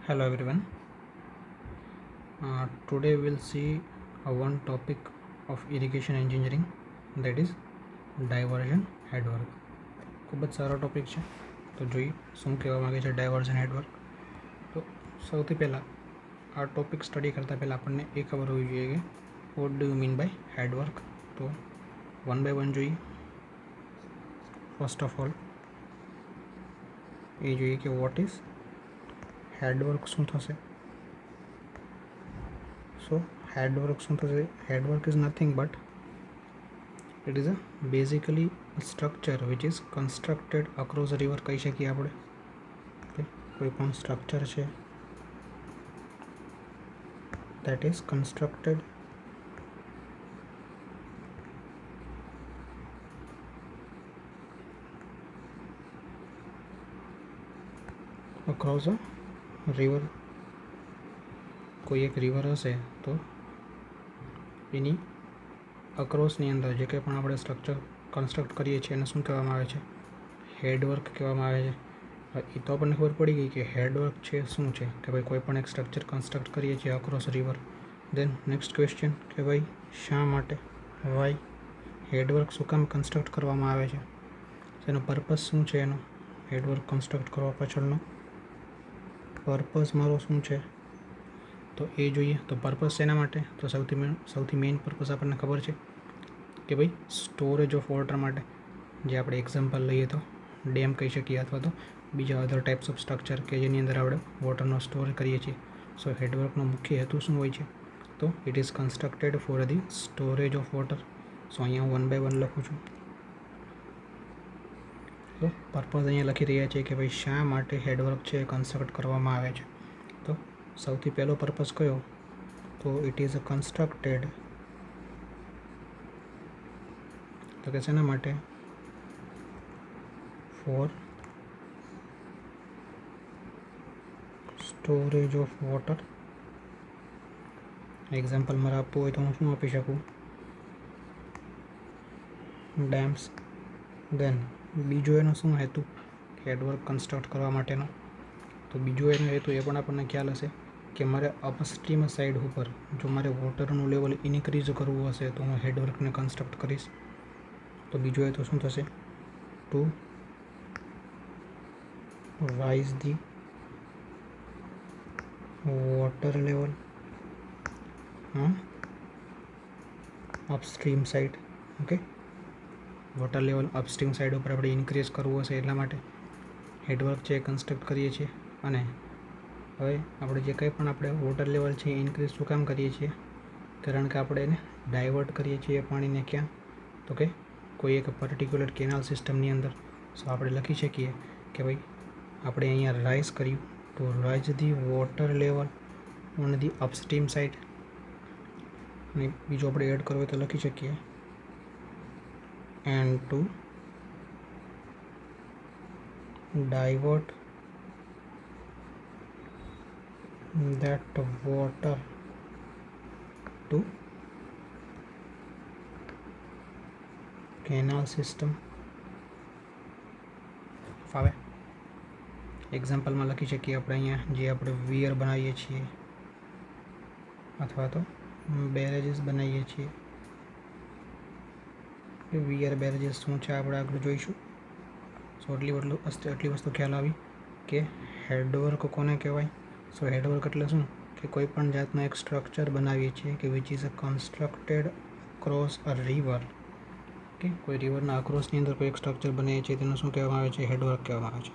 Hello everyone. Today we'll see one topic of irrigation engineering, that is diversion headwork. ખૂબ જ સારો topic છે. તો જોઈએ શું કહેવા માગે છે ડાયવર્ઝન હેડવર્ક. તો સૌથી પહેલાં આ ટોપિક સ્ટડી કરતાં પહેલાં આપણને એ ખબર હોવી જોઈએ કે what do you mean by headwork. તો વન બાય વન જોઈએ. ફર્સ્ટ ઓફ ઓલ એ જોઈએ કે વોટ ઇઝ હેડવર્ક શું થશે. So headwork શું થશે? Headwork is nothing but it is a basically a structure which is constructed across a river કહી શકીએ આપણે. ઓકે, કોઈ પણ સ્ટ્રક્ચર છે that is constructed across a river. કોઈ એક રિવર હશે તો એની અક્રોસની અંદર જે કંઈ પણ આપણે સ્ટ્રક્ચર કન્સ્ટ્રક્ટ કરીએ છીએ એને શું કહેવામાં આવે છે? હેડવર્ક કહેવામાં આવે છે. એ તો આપણને ખબર પડી ગઈ કે હેડવર્ક છે શું છે, કે ભાઈ કોઈ પણ એક સ્ટ્રક્ચર કન્સ્ટ્રક્ટ કરીએ છીએ અક્રોસ રિવર. દેન નેક્સ્ટ ક્વેશ્ચન કે ભાઈ શા માટે, વાય હેડવર્ક શું કામ કન્સ્ટ્રક્ટ કરવામાં આવે છે, એનો પર્પઝ શું છે, એનો હેડવર્ક કન્સ્ટ્રક્ટ કરવા પાછળનો પર્પઝ મારો શું છે તો એ જોઈએ. તો પર્પઝ શેના માટે? તો સૌથી મેઇન પર્પઝ આપણને ખબર છે કે ભાઈ સ્ટોરેજ ઓફ વોટર માટે. જે આપણે એક્ઝામ્પલ લઈએ તો ડેમ કહી શકીએ અથવા તો બીજા અધર ટાઈપ્સ ઓફ સ્ટ્રક્ચર કે જેની અંદર આપણે વોટરનો સ્ટોર કરીએ છીએ. સો હેડવર્કનો મુખ્ય હેતુ શું હોય છે? તો it is constructed for the storage of water. So અહીંયા હું 1 by 1 લખું છું. તો પર્પઝ અહીંયા લખી રહ્યા છીએ કે ભાઈ શા માટે હેડવર્ક છે કન્સ્ટ્રક્ટ કરવામાં આવે છે. તો સૌથી પહેલો પર્પઝ કયો? તો ઇટ ઇઝ કન્સ્ટ્રક્ટેડ, તો કે શેના માટે? For storage of water. Example મારે આપવું હોય તો હું શું આપી શકું? ડેમ્સ. દેન બીજો એનો શું હેતુ હેડવર્ક કન્સ્ટ્રક્ટ કરવા માટેનો? તો બીજો એનો હેતુ એ પણ આપણને ખ્યાલ હશે કે મારે અપસ્ટ્રીમ સાઈડ ઉપર જો મારે વોટરનું લેવલ ઇન્ક્રીઝ કરવું હશે તો હું હેડવર્કને કન્સ્ટ્રક્ટ કરીશ. તો બીજો હેતુ શું થશે? To raise the water level upstream side. Okay, water level upstream side ઉપર આપણે ઇન્ક્રીઝ કરવું હશે એટલા માટે હેડવર્ક છે એ કન્સ્ટ્રક્ટ કરીએ છીએ. અને હવે આપણે જે કંઈ પણ આપણે વોટર લેવલ છે એ ઇન્ક્રીઝ શું કામ કરીએ છીએ? કારણ કે આપણે એને ડાયવર્ટ કરીએ છીએ પાણીને. ક્યાં? તો કે કોઈ એક પર્ટિક્યુલર કેનાલ સિસ્ટમની અંદર. સો આપણે લખી શકીએ કે ભાઈ આપણે અહીંયા રાઇઝ કર્યું તો rise the water level on the upstream side. અને બીજું આપણે એડ કરવું હોય તો લખી શકીએ and to divert that water to canal system. ફાવે? એક્ઝામ્પલમાં લખી શકીએ આપણે અહીંયા જે આપણે વિયર બનાવીએ છીએ અથવા તો બેરેજીસ બનાવીએ છીએ. વિયર બેરેજીસ શું છે આપણે આગળ જોઈશું. સો આટલી વસ્તુ ખ્યાલ આવી કે હેડવર્ક કોને કહેવાય. સો હેડવર્ક એટલે શું કે કોઈ પણ જાતનું એક સ્ટ્રક્ચર બનાવીએ છીએ કે which is constructed cross a river. કે કોઈ રિવરના અક્રોસની અંદર કોઈ એક સ્ટ્રક્ચર બનાવીએ છીએ તેનું શું કહેવામાં આવે છે? હેડવર્ક કહેવામાં આવે છે.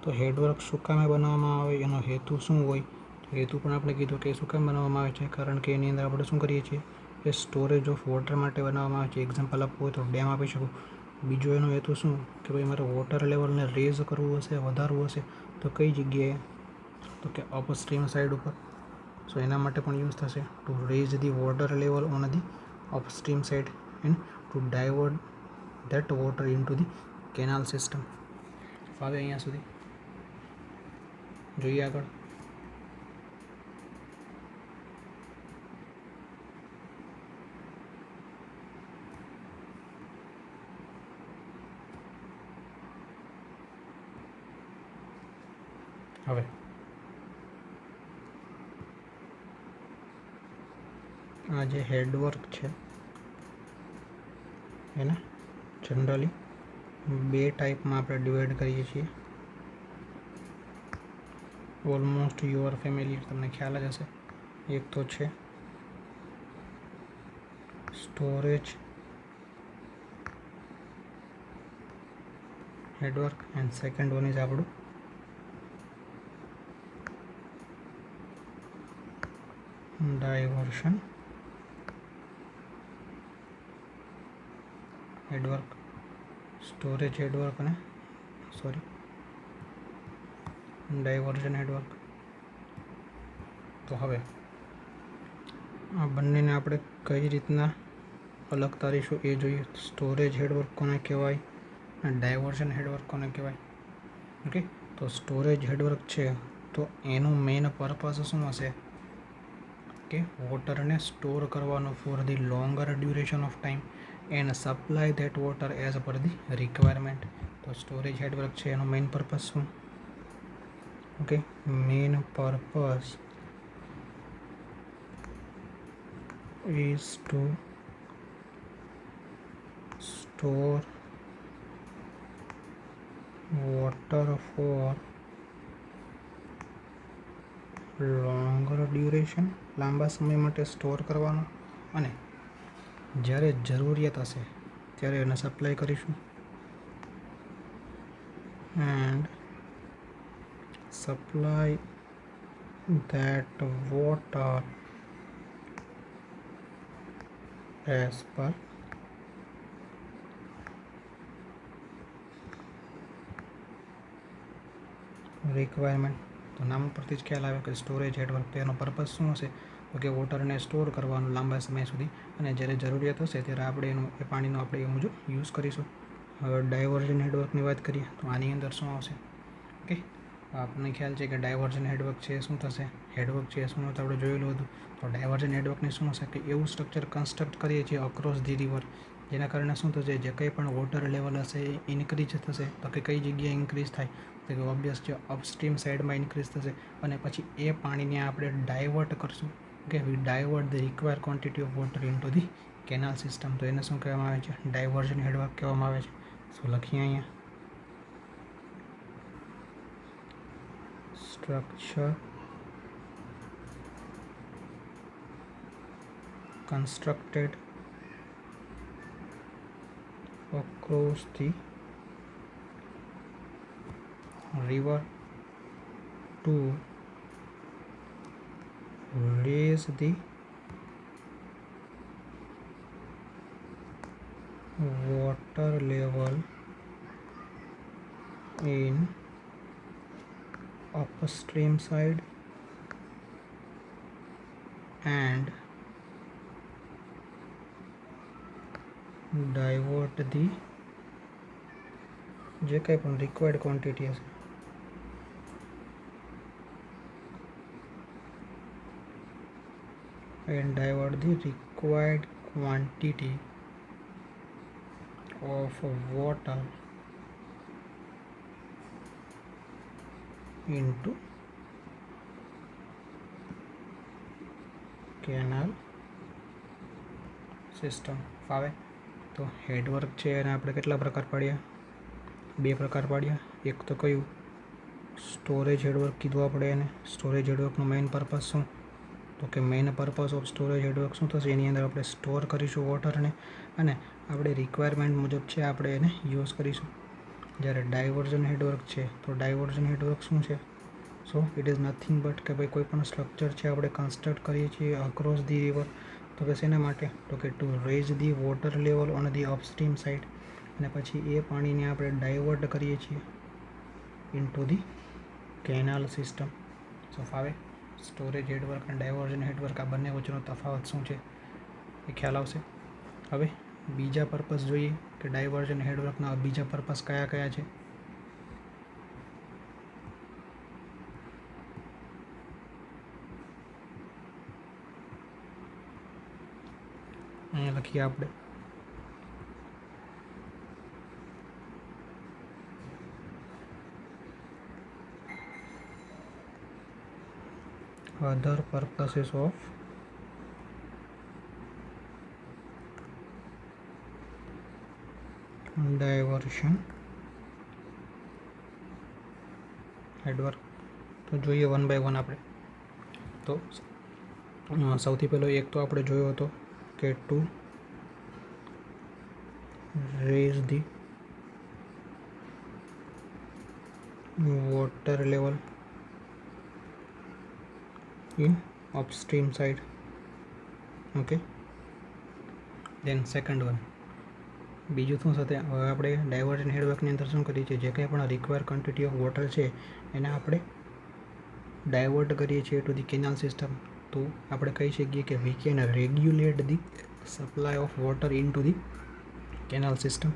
તો હેડવર્ક શું કામે બનાવવામાં આવે, એનો હેતુ શું હોય? તો હેતુ પણ આપણે કીધું કે શું કામ બનાવવામાં આવે છે? કારણ કે એની અંદર આપણે શું કરીએ છીએ? એ સ્ટોરેજ ઓફ વોટર માટે બનાવવામાં આવે છે. એક્ઝામ્પલ આપવું હોય તો ડેમ આપી શકું. બીજો એનો હેતુ શું કે ભાઈ મારે વોટર લેવલને રેઝ કરવું હશે, વધારવું હશે તો કઈ જગ્યાએ? તો કે અપસ્ટ્રીમ સાઈડ ઉપર. સો એના માટે પણ યુઝ થશે to raise the water level on the upstream side and to divert that water into the canal system. ફાવે અહીંયા સુધી? જોઈએ આગળ. હવે आ जे हेडवर्क है एने जनरली बे टाइप में आप डिवाइड करिए छीए। ऑलमोस्ट यू आर फेमिलियर, तमने ख्याल ज हशे। एक तो है storage headwork and second one is आपणु डायवर्शन हेडवर्क। स्टोरेज हेडवर्क ने सॉरी डायवर्जन हेडवर्क। तो हवे आ बंने ने आपणे कई रीतना अलग तारीशुं ए जोईए। स्टोरेज हेडवर्क कोने कहेवाय अने डायवर्जन हेडवर्क कोने कहेवाय। ओके, तो स्टोरेज हेडवर्क छे तो एनु मेन पर्पस शुं हशे के वोटर ने स्टोर करवानो for the longer duration of time and supply that water as per the requirement. तो स्टोरेज हेडवर्क छे एनो मेन पर्पस शुं? Okay, main purpose is to store water for longer duration, લાંબા સમય માટે સ્ટોર કરવાનો અને જ્યારે જરૂરિયાત હશે ત્યારે એને સપ્લાય કરીશું and supply that water as per requirement. तो नाम परथी ज ख्याल आवे के स्टोरेज हेडवर्क तेनो पर्पस शुं हशे तो के वोटर ने स्टोर करवानुं लांबा समय सुधी अने ज्यारे जरूरियात हशे त्यारे आपणे एनो ए पाणीनो आपणे ए मुजब यूज करीशुं। हवे डायवर्जन हेडवर्कनी वात करीए तो आनी अंदर शुं आवशे? ओके, आपने ख्याल है कि डायवर्जन हेडवर्क है शू थे हेडवर्क है शू तो आपणे जोयेलुं हतुं। तो डायवर्जन हेडवर्क ने शू हशे कि एवं स्ट्रक्चर कंस्ट्रक्ट करीए छीए अक्रॉस दी रिवर जेना कारणे शू थशे जे कंई पण वोटर लेवल हशे इनक्रीज थशे तो कि कई जग्याए इनक्रीज थाय तो कि ऑब्वियस जो अपस्ट्रीम साइड में इनक्रीज थशे अने पछी ए पाणीने आपणे डायवर्ट करशुं के we divert the require quantity of water into the canal system. तो एने शुं कहेवामां आवे छे? डायवर्जन हेडवर्क कहेवामां आवे छे। सो लखीए अहींया structure constructed across the river to raise the water level in upstream side and divert the जे कई पण रिक्वायर्ड क्वॉन्टिटी हशे and divert the required quantity of water into canal system. फावे तो हेडवर्क है एना आपणे केटला प्रकार पाड्या? बे प्रकार पाड्या। एक तो कयुं स्टोरेज हेडवर्क कीधुं आपणे एने। स्टोरेज हेडवर्कनो मेन पर्पस शुं तो कि main purpose of storage headwork शुं थशे एनी अंदर आपणे स्टोर करीशुं वोटरने अने आपणे रिक्वायरमेंट मुजब छे आपणे एने यूज करीशुं। ज्यारे डायवर्जन हेडवर्क है तो डायवर्जन हेडवर्क शुं छे? So it is nothing but के भाई कोईपण स्ट्रक्चर है आपणे कंस्ट्रक्ट करीए छीए अक्रॉस दी रिवर तो कि शेना माटे तो कि to raise the water level on the upstream side अने पछी ए पाणीने आपणे डायवर्ट करीए छीए into the canal system. So फावे स्टोरेज हेडवर्क अने डायवर्जन हेडवर्क आ बंने वच्चेनो तफावत शुं छे ए ख्याल आवशे। हवे बीजा पर्पस जोईए कि डायवर्जन हेडवर्कना बीजा पर्पस कया कया छे। अहींया लखीए आपणे other purposes of ડાયવર્શન હેડવર્ક તો જોઈએ વન બાય વન આપણે. તો સૌથી પહેલો એક તો આપણે જોયો હતો કે to raise the water level in upstream side. Okay, then second one બીજું શું સાથે હવે આપણે ડાયવર્જન હેડવર્કની અંદર શું કરીએ છીએ, જે કંઈ પણ રિક્વાયર ક્વોન્ટિટી ઓફ વોટર છે એને આપણે ડાયવર્ટ કરીએ છીએ ટુ ધી કેનાલ સિસ્ટમ. તો આપણે કહી શકીએ કે we can regulate the supply of water into the canal system.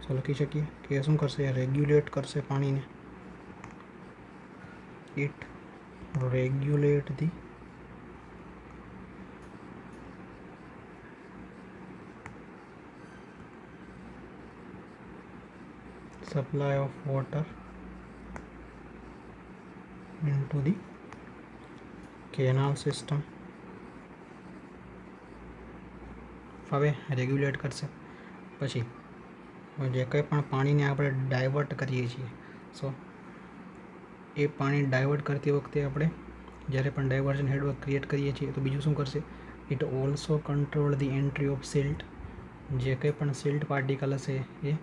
So લખી શકીએ કે શું કરશે, રેગ્યુલેટ કરશે પાણીને. It regulate the supply of water into the canal system. હવે રેગ્યુલેટ કરશે. પછી જે કંઈ પણ પાણીને આપણે ડાયવર્ટ કરીએ છીએ, સો એ પાણી ડાયવર્ટ કરતી વખતે આપણે જ્યારે પણ ડાયવર્જન હેડવર્ક ક્રિએટ કરીએ છીએ તો બીજું શું કરશે, it also control the entry of silt. જે કંઈ પણ સિલ્ટ પાર્ટિકલ હશે એ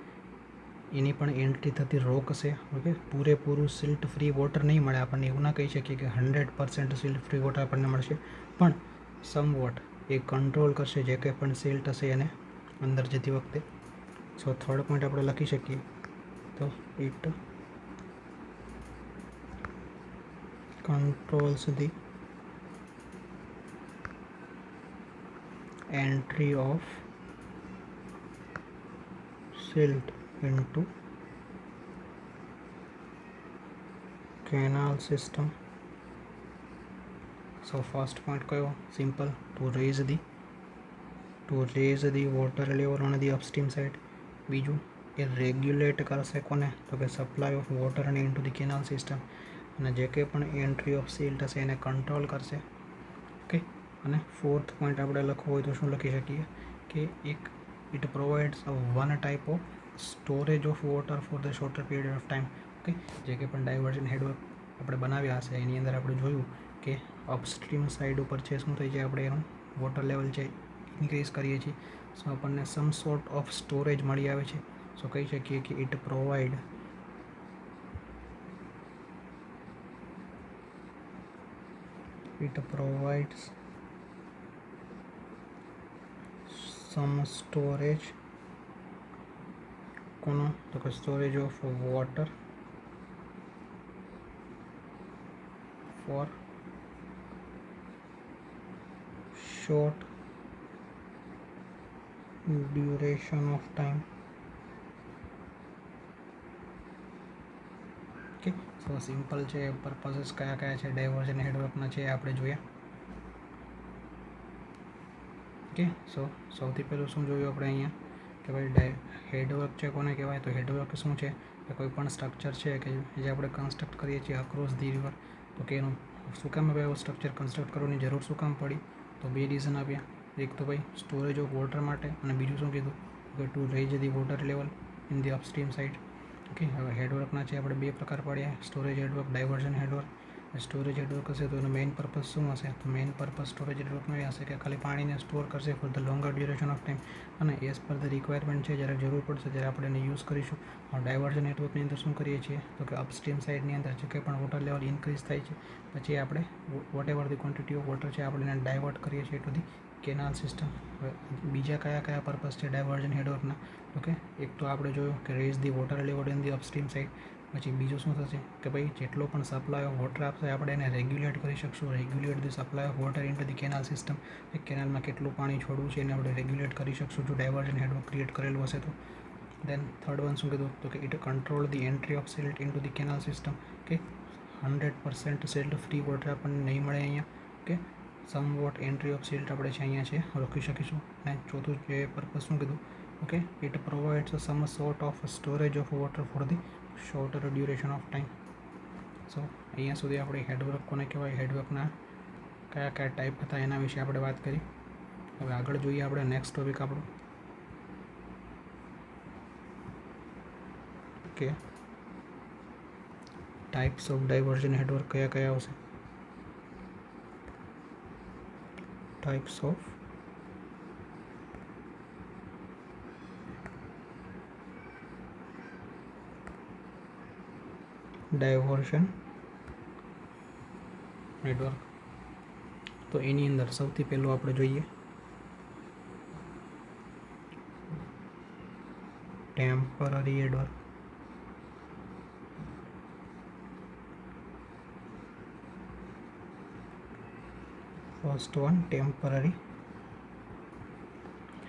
એની પણ એન્ટ્રી થતી રોકશે. ઓકે, પૂરેપૂરું સિલ્ટ ફ્રી વોટર નહીં મળે આપણને, એવું ના કહી શકીએ કે 100% સિલ્ટ ફ્રી વોટર આપણને મળશે, પણ સમ વોટ એ કંટ્રોલ કરશે જે કંઈ પણ સિલ્ટ હશે એને અંદર જતી વખતે. સો થર્ડ પોઈન્ટ આપણે લખી શકીએ તો it controls the entry of silt into canal system. So first point કયો, simple, to raise the water level on the upstream side. બીજું એ રેગ્યુલેટ કરશે કોને, તો કે સપ્લાય ઓફ વોટર અને ઇન્ટુ ધી કેનાલ સિસ્ટમ. અને જે કંઈ પણ એન્ટ્રી ઓફ સિલ્ટ હશે એને કંટ્રોલ કરશે. ઓકે, અને ફોર્થ પોઈન્ટ આપણે લખવો હોય તો શું લખી શકીએ કે it provides one type of storage of water for the sorter period of time. Okay, જે કંઈ પણ ડાયવર્જન હેડવર્ક આપણે બનાવ્યા હશે એની અંદર આપણે જોયું કે અપસ્ટ્રીમ સાઈડ ઉપર છે શું થઈ જાય, આપણે એનું વોટર લેવલ છે ઇન્ક્રીઝ કરીએ છીએ, સો આપણને સમ સોર્ટ ઓફ સ્ટોરેજ મળી આવે છે. સો કહી શકીએ કે ઇટ પ્રોવાઇડ્સ some storage, કોનો, તો કે storage of water four short duration of time. Okay, so simple છે. પર્પઝીસ કયા કયા છે ડાયવર્જન હેડવર્કના છે આપણે જોયા. ઓકે, સો સૌથી પહેલું શું જોયું આપણે અહીંયા કે ભાઈ હેડવર્ક છે કોને કહેવાય, તો હેડવર્ક શું છે કે કોઈ પણ સ્ટ્રક્ચર છે કે જે આપણે કન્સ્ટ્રક્ટ કરીએ છીએ અક્રોસ ધી રિવર. તો કે એનું શું કામ હવે એવું સ્ટ્રક્ચર કન્સ્ટ્રક્ટ કરવાની જરૂર શું કામ પડી, તો બે રીઝન આપ્યા. એક તો ભાઈ સ્ટોરેજ ઓફ વોટર માટે, અને બીજું શું કીધું કે to raise the water level in the upstream side. Okay, હવે હેડવર્કના છે આપણે બે પ્રકાર પાડ્યા, storage headwork, diversion headwork. Storage headwork હશે તો એનો મેઇન પર્પઝ શું હશે, તો મેઇન પર્પઝ સ્ટોરેજ હેડવર્કનો એ હશે કે ખાલી પાણીને સ્ટોર કરશે for the longer duration of time, અને એઝ પર ધ રિક્વાયરમેન્ટ છે જ્યારે જરૂર પડશે ત્યારે આપણે એને યુઝ કરીશું. ડાયવર્જન નેટવર્કની અંદર શું કરીએ છીએ તો કે અપસ્ટ્રીમ સાઇડની અંદર જે કંઈ પણ વોટર લેવલ ઇન્ક્રીઝ થાય છે પછી આપણે whatever the quantity of water છે આપણે એને ડાયવર્ટ કરીએ છીએ ટુ ધી કેનાલ સિસ્ટમ. બીજા કયા કયા પર્પઝ છે ડાયવર્જન હેડવર્કના, ઓકે, એક તો આપણે જોયું કે raise the water level in the upstream side. પછી બીજું શું થશે કે ભાઈ જેટલો પણ સપ્લાય ઓફ વોટર આપશે આપણે એને રેગ્યુલેટ કરી શકશું, regulate the supply of water into the canal system. કેનાલમાં કેટલું પાણી છોડવું છે એને આપણે રેગ્યુલેટ કરી શકશું જો ડાયવર્જન હેડવર્ક ક્રિએટ કરેલું હશે તો. દેન થર્ડ વન શું કીધું તો કે it control the entry of silt into the canal system. કે 100% સિલ્ટ ફ્રી વોટર આપણને નહીં મળે અહીંયા. કે સમ વોટ એન્ટ્રી ઓફ સિલ્ટ આપણે છે અહીંયા છે રોકી શકીશું. અને ચોથું જે પર્પઝ શું કીધું, okay, it provides some sort of storage of water for the shorter duration of time. So અહીંયા સુધી આપણે હેડવર્ક કોને કહેવાય, હેડવર્કના કયા કયા ટાઈપ હતા એના વિશે આપણે વાત કરી. હવે આગળ જોઈએ આપણે નેક્સ્ટ ટોપિક આપણો કે ટાઈપ્સ ઓફ ડાયવર્ઝન હેડવર્ક કયા કયા આવશે. Types of diversion network. તો એની અંદર સૌથી પહેલું આપણે જોઈએ temporary network. First one temporary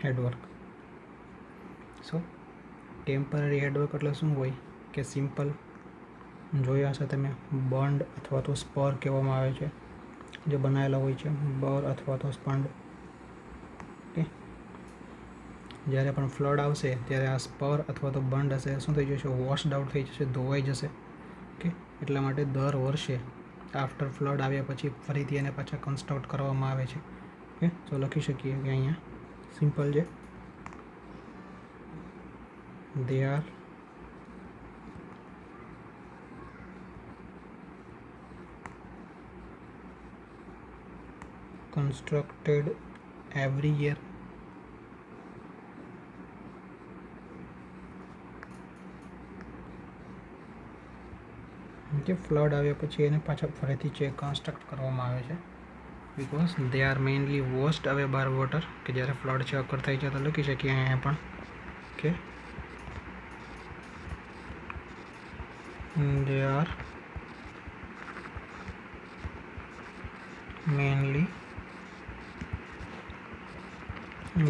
headwork. So temporary headwork એટલે શું હોય કે સિમ્પલ જોયા હશે તમે, બંડ અથવા તો સ્પર કહેવામાં આવે છે જે બનાવેલા હોય છે, બર અથવા તો સ્પંડ. ઓકે, જ્યારે પણ ફ્લડ આવશે ત્યારે આ સ્પર અથવા તો બંડ હશે શું થઈ જશે, વોશડ આઉટ થઈ જશે, ધોવાઈ જશે. ઓકે, એટલા માટે દર વર્ષે આફ્ટર ફ્લડ આવ્યા પછી ફરીથી એને પાછા કન્સ્ટ્રક્ટ કરવામાં આવે છે. ઓકે, તો લખી શકીએ કે અહીંયા સિમ્પલ છે, they are constructed every year. કે ફ્લડ આવ્યા પછી એને પાછા ફરીથી કન્સ્ટ્રક્ટ કરવામાં આવે છે because they are mainly washed અવે બાર વોટર. કે જ્યારે ફ્લડ છે અકર થાય છે તો લખી શકીએ અહીંયા પણ કે દે આર મેઇનલી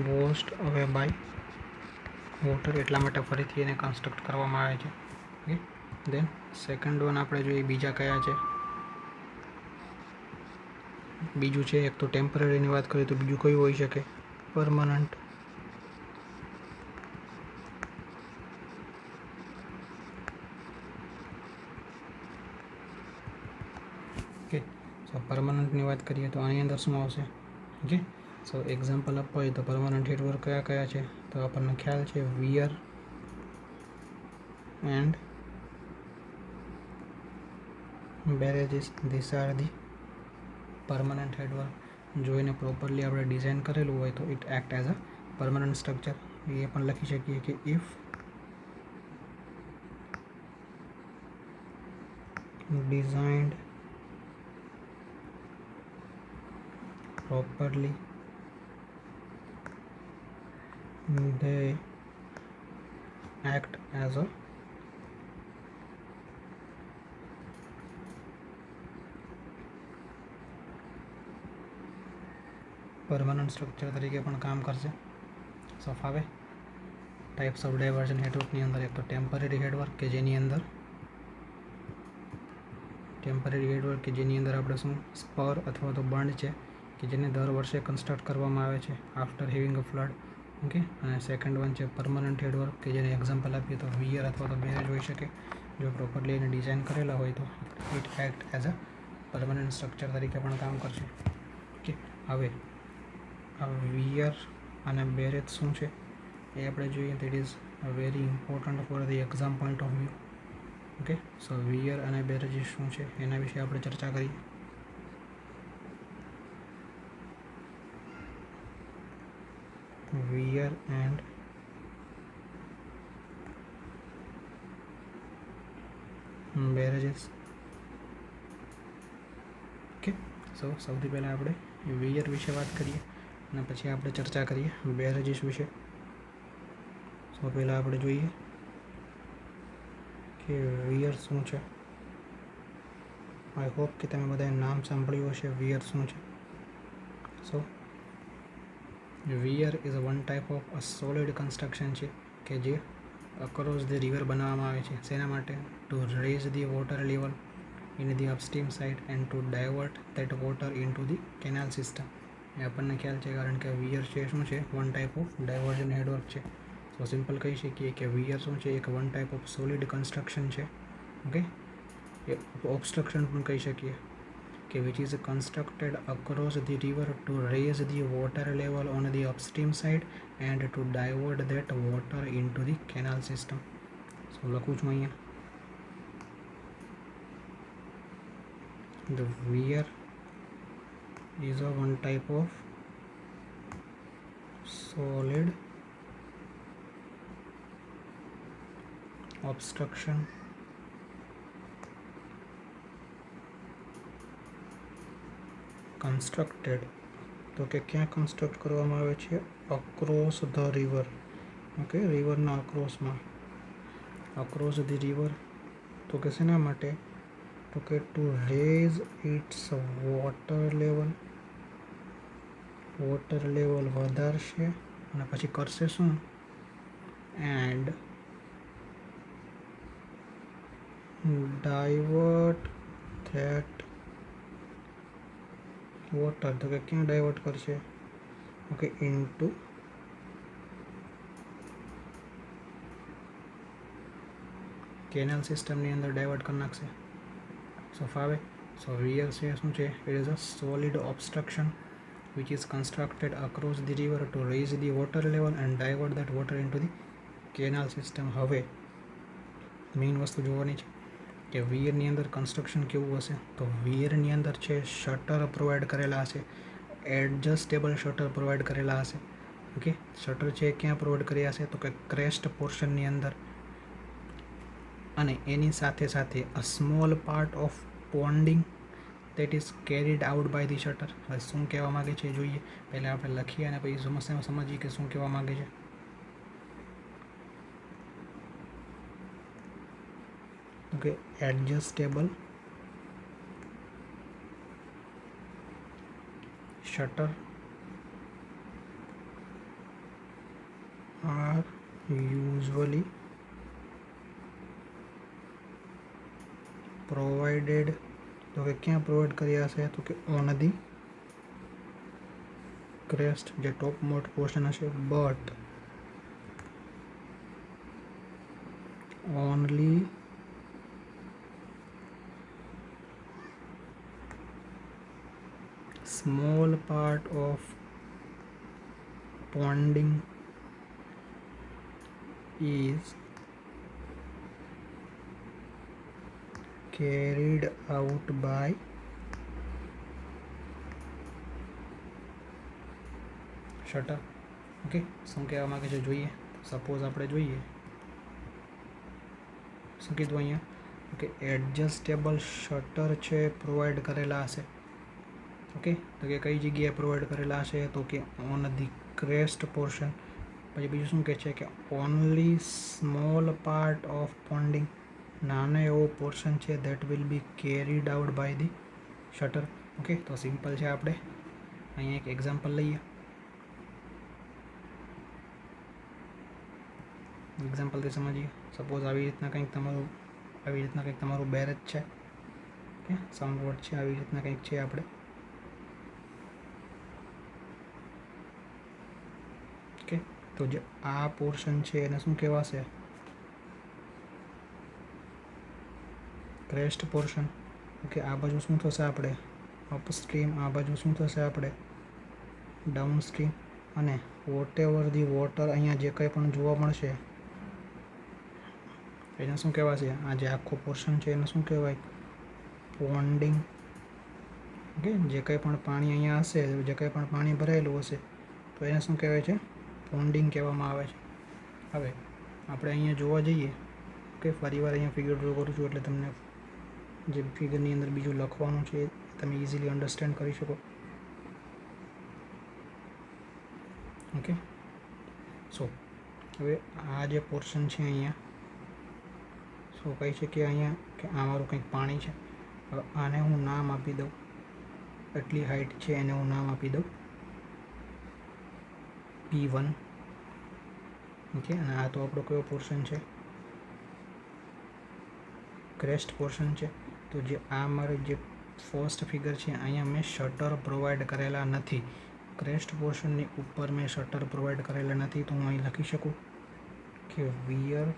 વોશ્ડ અવે બાય વોટર. એટલા માટે ફરીથી એને કન્સ્ટ્રક્ટ કરવામાં આવે છે. ઓકે, દેન સેકન્ડ વન આપણે જોઈએ બીજા કયા છે. બીજું છે એક તો ટેમ્પરરીની વાત કરીએ તો બીજું કયું હોઈ શકે, પરમનન્ટ. ઓકે, સો પરમનન્ટની વાત કરીએ તો આની અંદર શું આવશે. ઓકે, સો એક્ઝામ્પલ આપવા હોય તો પરમનન્ટ હેડવર્ક કયા કયા છે તો આપણને ખ્યાલ છે weir and barrages. This are the permanent headwork. જો એને પ્રોપરલી આપણે ડિઝાઇન કરેલું હોય તો it act as a permanent structure. એ પણ લખી શકીએ કે if designed properly they act as a permanent structure તરીકે પણ કામ કરશે. સો ફાવે. ટાઈપ્સ ઓફ ડાયવર્ઝન નેટવર્કની અંદર એક તો ટેમ્પરરી હેડવર્ક કે જેની અંદર આપણે શું સ્પર અથવા તો બંડ છે કે જેને દર વર્ષે કન્સ્ટ્રક્ટ કરવામાં આવે છે after having a flood. Okay, અને સેકન્ડ વન છે પરમનન્ટ હેડવર્ક કે જેને એક્ઝામ્પલ આપીએ તો વિયર અથવા તો બેરેજ હોઈ શકે. જો પ્રોપરલી એને ડિઝાઇન કરેલા હોય તો it act as a permanent structure તરીકે પણ કામ કરશે. ઓકે, હવે આ વિયર અને બેરેજ શું છે એ આપણે જોઈએ. That is very important for the exam point of view. Okay, so weir અને બેરેજીસ શું છે એના વિશે આપણે ચર્ચા કરીએ. Weir and barrages. Okay, so સૌથી પહેલાં આપણે વિયર વિશે વાત કરીએ અને પછી આપણે ચર્ચા કરીએ બેરેજીસ વિશે. સો પહેલાં આપણે જોઈએ કે વિયર શું છે. આઈ હોપ કે તમે બધાએ નામ સાંભળ્યું હશે વિયર શું છે. So weir is one type of a solid construction છે કે જે અક્રોસ ધી રિવર બનાવવામાં આવે છે. શેના માટે? To raise the water level in the upstream side and to divert that water into the canal system. એ આપણને ખ્યાલ છે કારણ કે વિયર છે શું છે, one type of diversion headwork છે. સો સિમ્પલ કહી શકીએ કે વિયર શું છે, એક one type of solid construction છે. ઓકે, એ ઓબ્સ્ટ્રક્શન પણ કહી શકીએ કે which is constructed across the river to raise the water level on the upstream side and to divert that water into the canal system. So લખું છું અહીંયા the weir is a one type of solid obstruction constructed તો કે ક્યાં construct કરવામાં આવે છે across the river okay રિવરના અક્રોસમાં અક્રોસ ધી રિવર તો કે શેના માટે તો કે to raise its water level વધારશે અને પછી કરશે શું એન્ડ ડાયવર્ટ ધેટ વોટર તો કે ક્યાં ડાયવર્ટ કરશે ઓકે ઇનટુ કેનાલ સિસ્ટમની અંદર ડાયવર્ટ કરી નાખશે સો ફાવે સો વિયર છે શું છે it is a solid obstruction which is constructed across the river to raise the water level and divert that water into the canal system. હવે મેઇન વસ્તુ જોવાની છે કે વિયરની અંદર કન્સ્ટ્રક્શન કેવું હશે તો વિયરની અંદર છે શટર પ્રોવાઈડ કરેલા હશે એડજસ્ટેબલ શટર પ્રોવાઈડ કરેલા હશે ઓકે શટર છે ક્યાં પ્રોવાઈડ કર્યા હશે તો કે ક્રેસ્ટ પોર્શનની અંદર અને એની સાથે સાથે a small part of ponding that is carried out by the shutter. હવે શું કહેવા માગે છે જોઈએ પહેલાં આપણે લખીએ અને પછી સમસ્યામાં સમજીએ કે શું કહેવા માગે છે okay adjustable shutter are usually provided તો કે ક્યાં પ્રોવાઈડ કર્યા હશે તો કે ઓન ધી ક્રેસ્ટ જે ટોપ મોસ્ટ પોર્શન હશે but only small part of ponding is carried out by shutter. Okay શું કહેવા માગે છે જોઈએ સપોઝ આપણે જોઈએ શું કીધું અહીંયા ઓકે એડજસ્ટેબલ શટર છે પ્રોવાઈડ કરેલા હશે ઓકે તો કે કઈ જગ્યાએ પ્રોવાઈડ કરેલા હશે તો કે ઓન ધી ક્રેસ્ટ પોર્શન પછી બીજું શું કહે છે કે only small part of ponding નાનો એવો પોર્શન છે that will be carried out by the shutter okay તો સિમ્પલ છે આપણે અહીંયા એક એક્ઝામ્પલ લઈએ એક્ઝામ્પલથી સમજીએ સપોઝ આવી રીતના કંઈક તમારું બેરેજ છે ઓકે સાઉન્ડ બોર્ડ છે આવી રીતના કંઈક છે આપણે ઓકે તો જે આ પોર્શન છે એને શું કહેવાશે ક્રેસ્ટ પોર્શન ઓકે આ બાજુ શું થશે આપણે અપસ્ટ્રીમ આ બાજુ શું થશે આપણે ડાઉનસ્ટ્રીમ અને વોટેવર ધી વોટર અહીંયા જે કંઈ પણ જોવા મળશે એને શું કહેવાશે આ જે આખો પોર્શન છે એને શું કહેવાય પોન્ડિંગ ઓકે જે કંઈ પણ પાણી અહીંયા હશે જે કંઈ પણ પાણી ભરાયેલું હશે તો એને શું કહેવાય છે પોન્ડિંગ કહેવામાં આવે છે હવે આપણે અહીંયા જોવા જઈએ ઓકે ફરીવાર અહીંયા ફિગર ડ્રો કરું છું એટલે તમને જે ફિગરની અંદર બીજું લખવાનું છે તમે ઇઝીલી અન્ડરસ્ટેન્ડ કરી શકો ઓકે સો હવે આ જે પોર્શન છે અહીંયા સો કહી શકીએ અહીંયા કે આ મારું કંઈક પાણી છે હવે આને હું નામ આપી દઉં એટલી હાઇટ છે એને હું નામ આપી દઉં P1 ઓકે અને આ તો આપણો કયો પોર્શન છે ક્રેસ્ટ પોર્શન છે તો જે આ મારું જે ફર્સ્ટ ફિગર છે અહીંયા મેં શટર પ્રોવાઈડ કરેલા નથી ક્રેસ્ટ પોર્શનની ઉપર મેં શટર પ્રોવાઈડ કરેલા નથી તો હું અહીં લખી શકું કે વિયર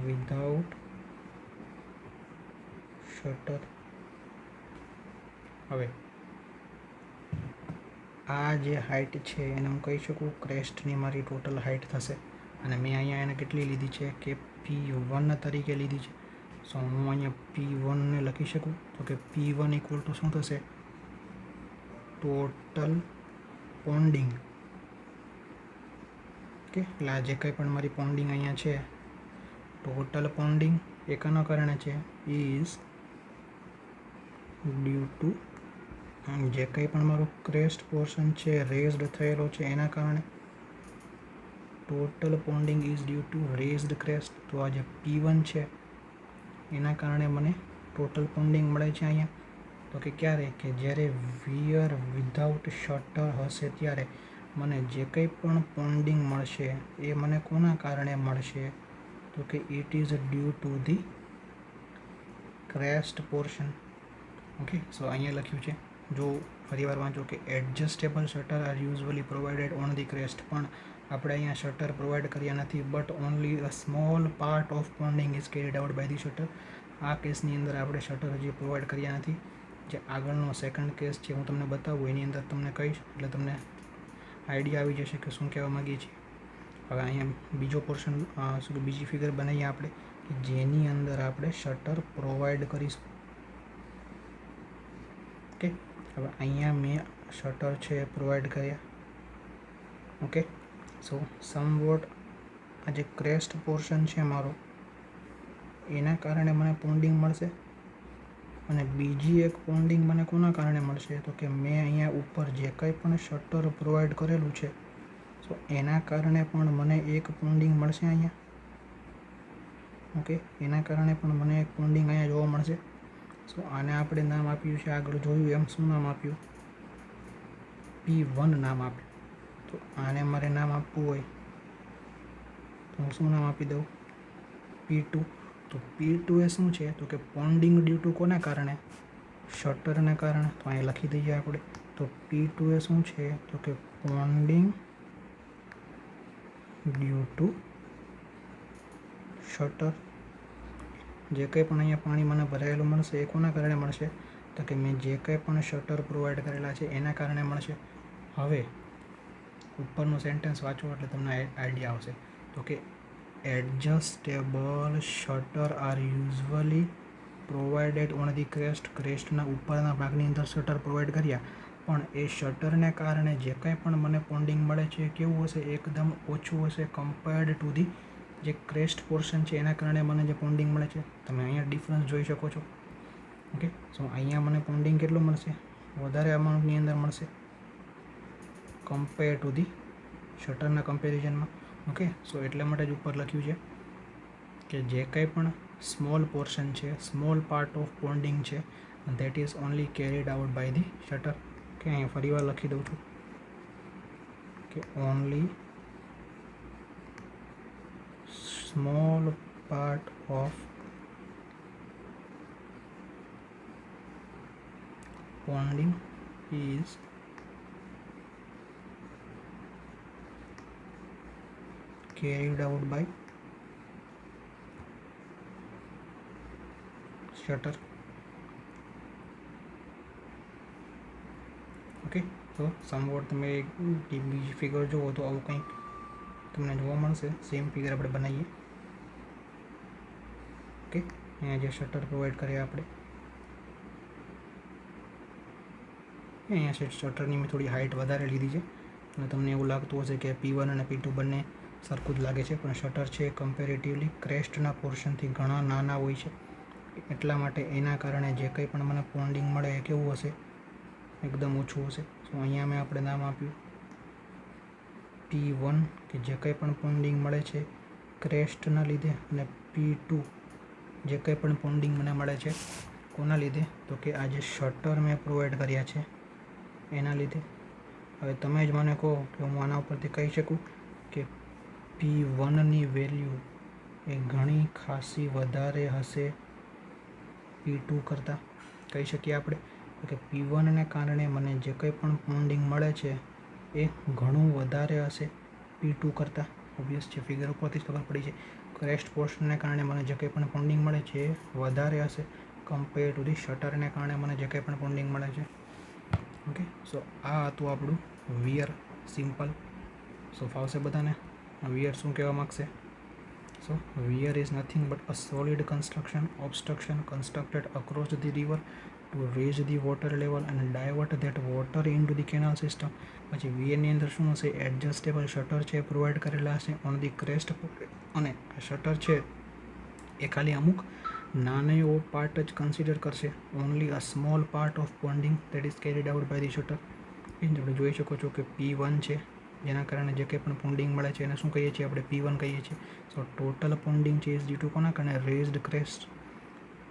વિધાઉટ શટર હવે આ જે હાઇટ છે એને હું કહી શકું ક્રેસ્ટની મારી ટોટલ હાઇટ થશે અને મેં અહીંયા એને કેટલી લીધી છે કે P1 તરીકે લીધી છે. સો હું અહીંયા P1 ને લખી શકું તો કે P1 ઇક્વલ ટુ શું થશે, ટોટલ પોન્ડિંગ. ઓકે, એટલે આ જે કંઈ પણ મારી પોન્ડિંગ અહીંયા છે, ટોટલ પોન્ડિંગ એ કોના કારણે છે, ઇઝ ડ્યુ ટુ જે કંઈ પણ મારો ક્રેસ્ટ પોર્શન છે રેઝડ થયેલો છે એના કારણે. Total ponding is due to raised crest. તો આ જે P1 છે એના કારણે મને ટોટલ પોન્ડિંગ મળે છે અહીંયા. તો કે ક્યારે, કે જ્યારે વિયર વિધાઉટ શટર હશે ત્યારે મને જે કંઈ પણ પોન્ડિંગ મળશે એ મને કોના કારણે મળશે, તો કે it is due to the crest portion. Okay, so અહીંયા લખ્યું છે, જો ફરીવાર વાંચો કે adjustable shutter are usually provided on the crest. પણ આપણે અહીંયા શટર પ્રોવાઈડ કર્યા નથી, but only a small part of ponding is carried out by the shutter. આ કેસની અંદર આપણે શટર હજી પ્રોવાઈડ કર્યા નથી. જે આગળનો સેકન્ડ કેસ છે હું તમને બતાવું એની અંદર તમને કહીશ, એટલે તમને આઈડિયા આવી જશે કે શું કહેવા માગીએ છીએ. હવે અહીંયા બીજો પોર્શન બીજી ફિગર બનાવીએ આપણે કે જેની અંદર આપણે શટર પ્રોવાઈડ કરીશું. ઓકે, હવે અહીંયા મેં શટર છે પ્રોવાઈડ કર્યા. ઓકે, સો સમવોટ આ જે ક્રેસ્ટ પોર્શન છે મારો એના કારણે મને પોન્ડિંગ મળશે, અને બીજી એક પોન્ડિંગ મને કોના કારણે મળશે, તો કે મેં અહીંયા ઉપર જે કંઈ પણ શટર પ્રોવાઈડ કરેલું છે સો એના કારણે પણ મને એક પોન્ડિંગ મળશે અહીંયા. ઓકે, એના કારણે પણ મને એક પોન્ડિંગ અહીંયા જોવા મળશે. સો આને આપણે નામ આપ્યું છે, આગળ જોયું એમ શું નામ આપ્યું, P1 નામ આપ્યું. તો આને મારે નામ આપવું હોય તો હું શું નામ આપી દઉં, P2. તો P2 એ શું છે, તો કે પોન્ડિંગ ડ્યુ ટુ કોના કારણે, શટરને કારણે. તો અહીં લખી દઈએ આપણે. તો P2 એ શું છે, તો કે પોન્ડિંગ ડ્યુ ટુ શટર. જે કંઈ પણ અહીંયા પાણી મને ભરાયેલું મળશે એ કોના કારણે મળશે, તો કે મેં જે કંઈ પણ શટર પ્રોવાઈડ કરેલા છે એના કારણે મળશે. હવે ઉપરનું સેન્ટેન્સ વાંચો એટલે તમને આઈડિયા આવશે. તો કે adjustable shutter are usually provided on the crest. ક્રેસ્ટના ઉપરના ભાગની અંદર શટર પ્રોવાઈડ કર્યા, પણ એ શટરને કારણે જે કંઈ પણ મને પોન્ડિંગ મળે છે કેવું હશે, એકદમ ઓછું હશે કમ્પેર્ડ ટુ ધી જે ક્રેસ્ટ પોર્શન છે એના કારણે મને જે પોન્ડિંગ મળે છે. તમે અહીંયા ડિફરન્સ જોઈ શકો છો. ઓકે, સો અહીંયા મને પોન્ડિંગ કેટલું મળશે, વધારે અમાઉન્ટની અંદર મળશે કમ્પેર ટુ ધી શટરના કમ્પેરિઝનમાં. ઓકે, સો એટલા માટે જ ઉપર લખ્યું છે કે જે કંઈ પણ સ્મોલ પોર્શન છે, સ્મોલ પાર્ટ ઓફ પોન્ડિંગ છે, that is only carried out by the shutter. કે અહીંયા ફરીવાર લખી દઉં છું કે only small part of ponding is carried out by shutter. Okay, તો સમવોટ તમે બીજી ફિગર જુઓ તો આવું કંઈક તમને જોવા મળશે. સેમ ફિગર આપણે બનાવીએ. ઓકે, અહીંયા જે શટર પ્રોવાઈડ કર્યા આપણે, અહીંયા શટરની મેં થોડી હાઇટ વધારે લીધી છે અને તમને એવું લાગતું હશે કે P1 અને P2 બંને સરખું જ લાગે છે, પણ શટર છે કમ્પેરેટિવલી ક્રેસ્ટના પોર્શનથી ઘણા નાના હોય છે. એટલા માટે એના કારણે જે કંઈ પણ મને પોન્ડિંગ મળે એ કેવું હશે, એકદમ ઓછું હશે. સો અહીંયા મેં આપણે નામ આપ્યું P1 કે જે કંઈ પણ પોન્ડિંગ મળે છે ક્રેસ્ટના લીધે, અને P2 જે કંઈ પણ પોન્ડિંગ મને મળે છે કોના લીધે, તો કે આ જે શટર મેં પ્રોવાઈડ કર્યા છે એના લીધે. હવે તમે જ મને કહો કે હું આના ઉપરથી કહી શકું કે P1ની વેલ્યુ એ ઘણી ખાસી વધારે હશે P2 કરતાં. કહી શકીએ આપણે કે P1ને કારણે મને જે કંઈ પણ પોન્ડિંગ મળે છે એ ઘણું વધારે હશે P2 કરતાં. ઓબ્વિયસ છે, ફિગર ઉપરથી જ ખબર પડી છે. ક્રેસ્ટ પોર્શનને કારણે મને જે કંઈ પણ પોન્ડિંગ મળે છે એ વધારે હશે કમ્પેર ટુ ધી શટરને કારણે મને જે કંઈ પણ પોન્ડિંગ મળે છે. ઓકે, સો આ હતું આપણું વિયર સિમ્પલ. સો ફાવશે બધાને. વિયર શું કહેવા માગશે? So weir is nothing but a solid construction obstruction constructed across the river to raise the water level and divert that water into the canal system. પછી વિયરની અંદર શું હશે? એડજસ્ટેબલ શટર છે provide કરેલા હશે ઓન ધી ક્રેસ્ટ, અને આ shutter છે એ ખાલી અમુક નાનો એવો પાર્ટ જ કન્સિડર કરશે. Only a small part of ponding that is carried out by the shutter. આપણે જોઈ શકો છો કે P1 છે, જેના કારણે જે કંઈ પણ પોન્ડિંગ મળે છે એને શું કહીએ છીએ? આપણે P1 કહીએ છીએ. સો ટોટલ પોન્ડિંગ છે ઇઝ ડ્યુ ટુ કોના કારણે? Raised crest.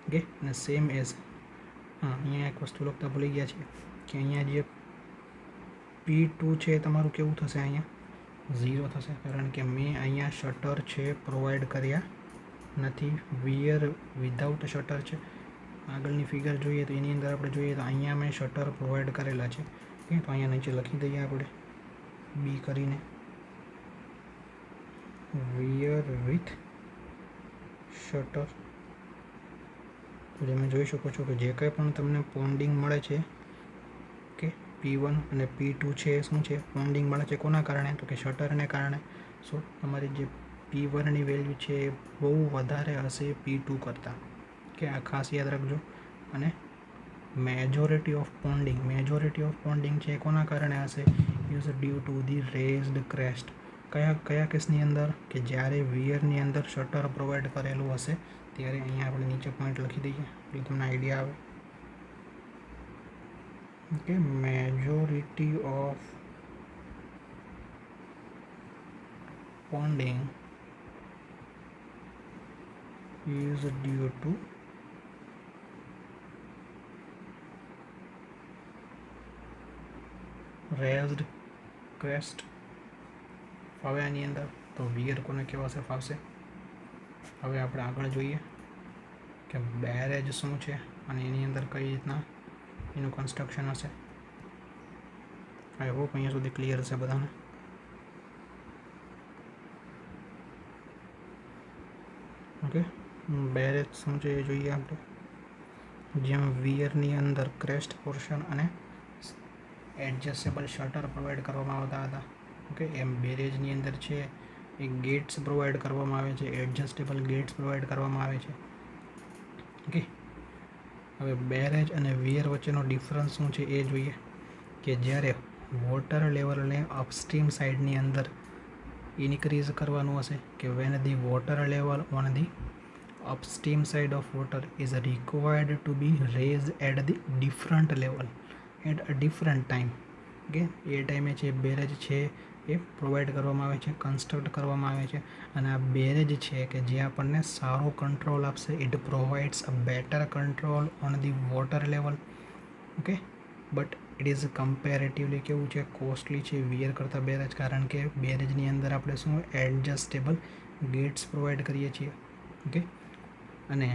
ઓકે, અને સેમ એઝ અહીંયા એક વસ્તુ લખતા ભૂલી ગયા છે કે અહીંયા જે P2 છે એ તમારું કેવું થશે? અહીંયા 0 થશે, કારણ કે મેં અહીંયા શટર છે પ્રોવાઈડ કર્યા નથી. વિયર વિધાઉટ શટર છે. આગળની ફિગર જોઈએ તો એની અંદર આપણે જોઈએ તો અહીંયા મેં શટર પ્રોવાઈડ કરેલા છે. ઓકે, તો અહીંયા નીચે લખી દઈએ આપણે બી કરીને વિયર વિથ શટર. તો તમે જોઈ શકો છો કે જે કંઈ પણ તમને પોન્ડિંગ મળે છે કે P1 અને P2 છે એ શું છે? પોન્ડિંગ મળે છે કોના કારણે? તો કે શટરને કારણે. સો તમારી જે P1ની વેલ્યુ છે એ બહુ વધારે હશે P2 કરતાં, કે આ ખાસ યાદ રાખજો. અને મેજોરિટી ઓફ પોન્ડિંગ છે એ કોના કારણે હશે? Is due to the raised crest. કયા કેસની અંદર? કે જ્યારે વિયરની અંદર શટર પ્રોવાઈડ કરેલું હશે ત્યારે. અહીંયા આપણે નીચે પોઈન્ટ લખી દઈએ એટલે તમને આઈડિયા આવે. Okay, majority of ponding is due to raised crest. ફાવે આની અંદર તો વિયર કોને કહેવાશે? ફાવશે. હવે આપણે આગળ જોઈએ કે બેરેજ શું છે અને એની અંદર કઈ રીતના એનું કન્સ્ટ્રક્શન હશે. આઈ હોપ અહીંયા સુધી ક્લિયર હશે બધાને. ઓકે, બેરેજ શું છે એ જોઈએ આપણે. જેમ વિયરની અંદર ક્રેસ્ટ પોર્શન અને એડજસ્ટેબલ શટર પ્રોવાઈડ કરવામાં આવતા હતા, ઓકે, એમ બેરેજની અંદર છે એ ગેટ્સ પ્રોવાઈડ કરવામાં આવે છે, એડજસ્ટેબલ ગેટ્સ પ્રોવાઈડ કરવામાં આવે છે. ઓકે, હવે બેરેજ અને વિયર વચ્ચેનો ડિફરન્સ શું છે એ જોઈએ. કે જ્યારે વોટર લેવલને અપસ્ટ્રીમ સાઈડની અંદર ઇન્ક્રીઝ કરવાનું હશે, કે when the water level on the upstream side of water is required to be raised at the different level at a different time. Okay, એ ટાઈમે છે બેરેજ છે એ પ્રોવાઈડ કરવામાં આવે છે, કન્સ્ટ્રક્ટ કરવામાં આવે છે. અને આ બેરેજ છે કે જે આપણને સારો કંટ્રોલ આપશે. It provides a better control on the water level. Okay, but it is comparatively કેવું છે? કોસ્ટલી છે વિયર કરતાં બેરેજ, કારણ કે બેરેજની અંદર આપણે શું એડજસ્ટેબલ ગેટ્સ પ્રોવાઈડ કરીએ છીએ. ઓકે, અને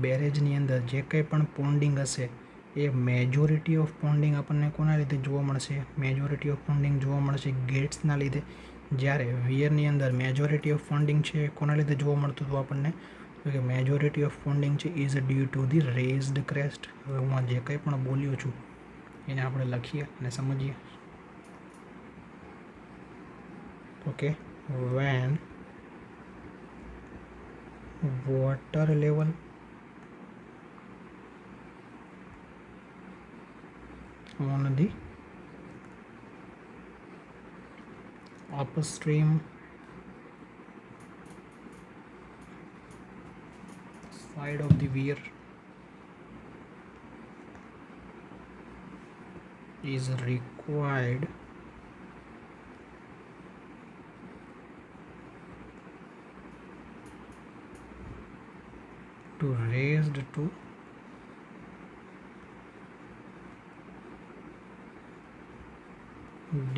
બેરેજની અંદર જે કંઈ પણ પોન્ડિંગ હશે એ મેજોરિટી ઓફ પોન્ડિંગ આપણને કોના લીધે જોવા મળશે? મેજોરિટી ઓફ પોન્ડિંગ જોવા મળશે ગેટ્સના લીધે. જ્યારે વિયરની અંદર મેજોરિટી ઓફ પોન્ડિંગ છે કોના લીધે જોવા મળતું હતું આપણને? તો કે મેજોરિટી ઓફ પોન્ડિંગ છે is due to the raised crest. હવે હું જે કંઈ પણ બોલ્યો છું એને આપણે લખીએ અને સમજીએ. Okay, when water level on the upstream side of the weir is required to raised to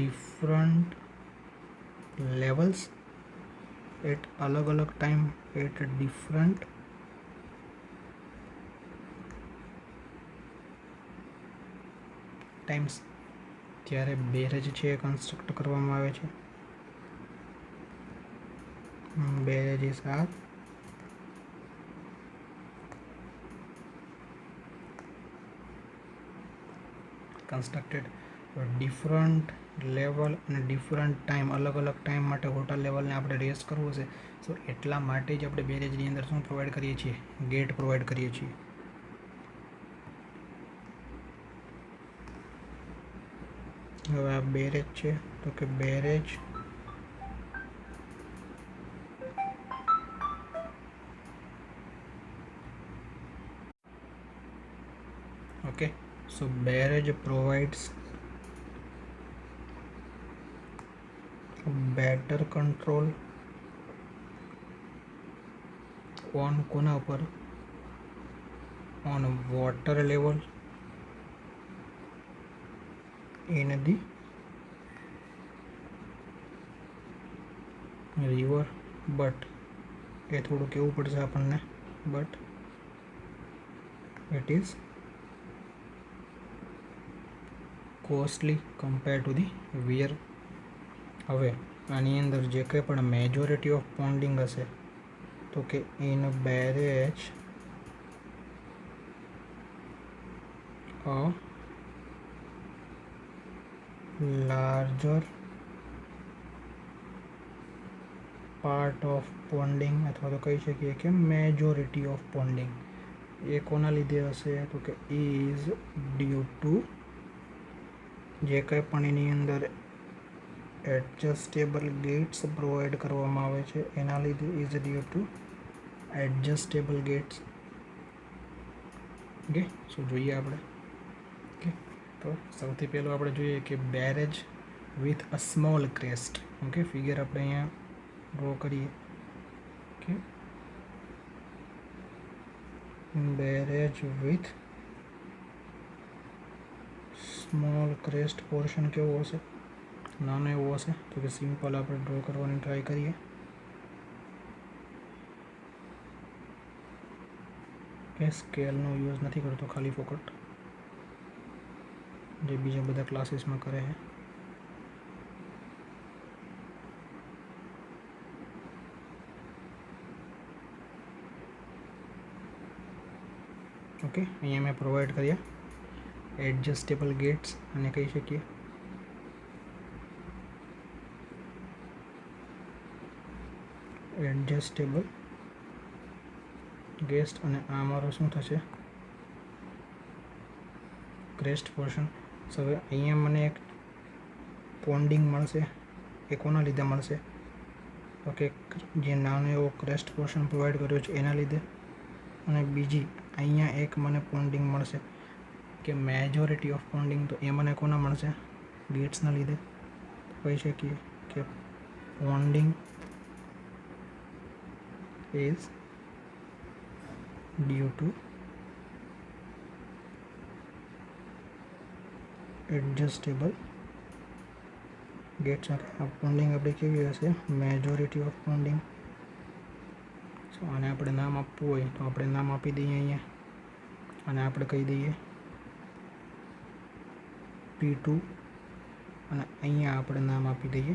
different levels at अलग-अलग time at different times. ત્યારે બેરેજ છે એ કન્સ્ટ્રક્ટ કરવામાં આવે છે. Barrages are constructed for different level અને different time, અલગ અલગ ટાઈમ માટે વોટર લેવલને આપણે રેસ કરવું છે. સો એટલા માટે જ આપણે બેરેજની અંદર શું પ્રોવાઈડ કરીએ છીએ? ગેટ પ્રોવાઈડ કરીએ છીએ. હવે આ બેરેજ છે, તો કે barrage okay, so barrage provides better control on કોના ઉપર? on water level in the river, but એ થોડું કેવું પડશે આપણને, but it is costly compared to the weir. હવે આની અંદર જે કંઈ પણ મેજોરિટી ઓફ પોન્ડિંગ હશે, તો કે in barrage a larger part of ponding, અથવા તો કહી શકીએ કે મેજોરિટી ઓફ પોન્ડિંગ એ કોના લીધે હશે? તો કે ઇઝ ડ્યુ ટુ જે કંઈ પણ એની અંદર એડજસ્ટેબલ ગેટ્સ પ્રોવાઈડ કરવામાં આવે છે એના લીધે, is due to adjustable gates. Okay, શું જોઈએ આપણે? ઓકે, તો સૌથી પહેલું આપણે જોઈએ કે barrage with a small crest. Okay, figure આપણે અહીંયા ડ્રો કરીએ કે barrage with small crest portion કેવો હશે? નાનો એવો હશે. તો કે સિમ્પલ આપણે ડ્રો કરવાની ટ્રાય કરીએ. કે સ્કેલનો યુઝ નથી કરતો, ખાલી ફોકટ જે બીજા બધા ક્લાસીસમાં કરે છે. ઓકે, અહીંયા મેં પ્રોવાઈડ કર્યા એડજસ્ટેબલ ગેટ્સ, અને કહી શકીએ એડજસ્ટેબલ ગેસ્ટ, અને આ મારો શું થશે? Crest portion. હવે અહીંયા મને એક પોન્ડિંગ મળશે, એ કોના લીધે મળશે? ઓકે, જે નાનો એવો ક્રેસ્ટ પોર્શન પ્રોવાઈડ કર્યો છે એના લીધે. અને બીજી અહીંયા એક મને પોન્ડિંગ મળશે કે મેજોરિટી ઓફ પોન્ડિંગ, તો એ મને કોના મળશે? ગેટ્સના લીધે. કહી શકીએ કે પોન્ડિંગ is due to adjustable gates. પોન્ડિંગ આપણે કેવી હશે? Majority of પોન્ડિંગ. સો આને આપણે નામ આપવું હોય તો આપણે નામ આપી દઈએ અહીંયા, અને આપણે કહી દઈએ P2, અને અહીંયા આપણે નામ આપી દઈએ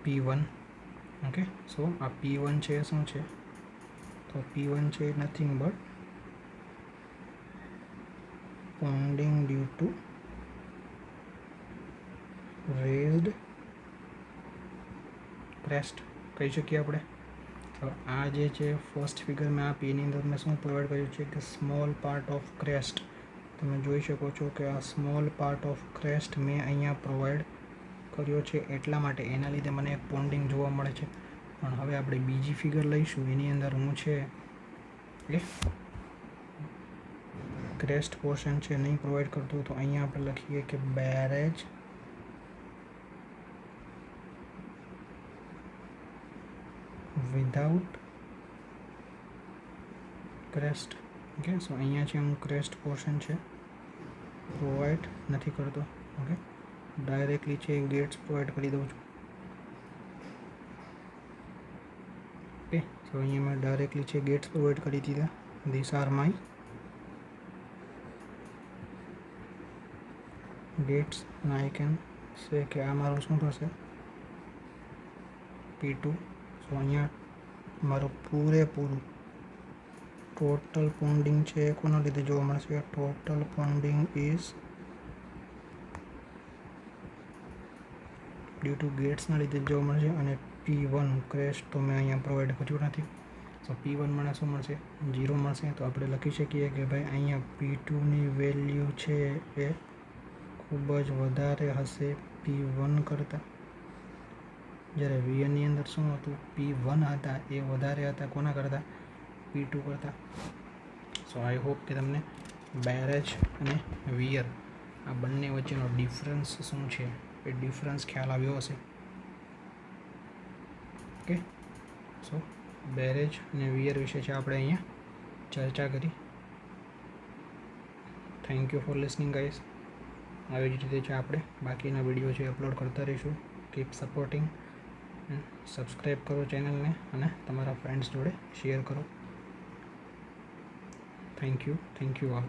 P1. ઓકે, સો આ P1 છે શું છે? તો P1 છે nothing but ponding due to raised crest કહી શકીએ આપણે. હવે આ જે છે ફર્સ્ટ ફિગર મેં આપી એની અંદર મેં શું પ્રોવાઈડ કર્યું છે કે સ્મોલ પાર્ટ ઓફ ક્રેસ્ટ. તમે જોઈ શકો છો કે આ સ્મોલ પાર્ટ ઓફ ક્રેસ્ટ મેં અહીંયા પ્રોવાઈડ કર્યો છે, એટલા માટે એના લીધે મને એક પોન્ડિંગ જોવા મળે છે. પણ હવે આપણે બીજી ફિગર લઈશું, એની અંદર હું છે એ ક્રેસ્ટ પોર્શન છે નહીં પ્રોવાઈડ કરતું, તો અહીંયા આપણે લખીએ કે barrage without crest. Okay, so અહીંયા છે હું ક્રેસ્ટ પોર્શન છે પ્રોવાઈડ નથી કરતો. ઓકે, ડાયરેક્ટલી છે ગેટ્સ પ્રોવાઈડ કરી દઉં છું. ઓકે, સો અહીંયા મેં ડાયરેક્ટલી છે ગેટ્સ પ્રોવાઈડ કરી દીધા. ધીસ આર માય ગેટ્સ, અને આઈ કેન સે કે આ મારું શું થશે? P2. સો અહીંયા મારું પૂરેપૂરું ટોટલ પોન્ડિંગ છે એ કોના લીધે જોવા મળશે? Total ponding is due two ગેટ્સના લીધે જ જોવા મળશે. અને P1 ક્રેશ તો મેં અહીંયા પ્રોવાઈડ કર્યું નથી. સો P1 મને શું મળશે? 0 મળશે. તો આપણે લખી શકીએ કે ભાઈ અહીંયા P2ની વેલ્યુ છે એ ખૂબ જ વધારે હશે P1 કરતાં. જ્યારે વિયરની અંદર શું હતું? P1 હતા એ વધારે હતા કોના કરતાં? P2 કરતાં. સો આઈ હોપ કે તમને બેરેજ અને વિયર આ બંને વચ્ચેનો ડિફરન્સ શું છે એ ડિફરન્સ ખ્યાલ આવ્યો હશે. ઓકે, સો બેરેજ અને વિયર વિશે છે આપણે અહીંયા ચર્ચા કરી. Thank you for listening guys. આવી જ રીતે છે આપણે બાકીના વિડીયો છે અપલોડ કરતા રહીશું. કીપ સપોર્ટિંગ, સબસ્ક્રાઈબ કરો ચેનલને અને તમારા ફ્રેન્ડ્સ જોડે શેર કરો. Thank you all.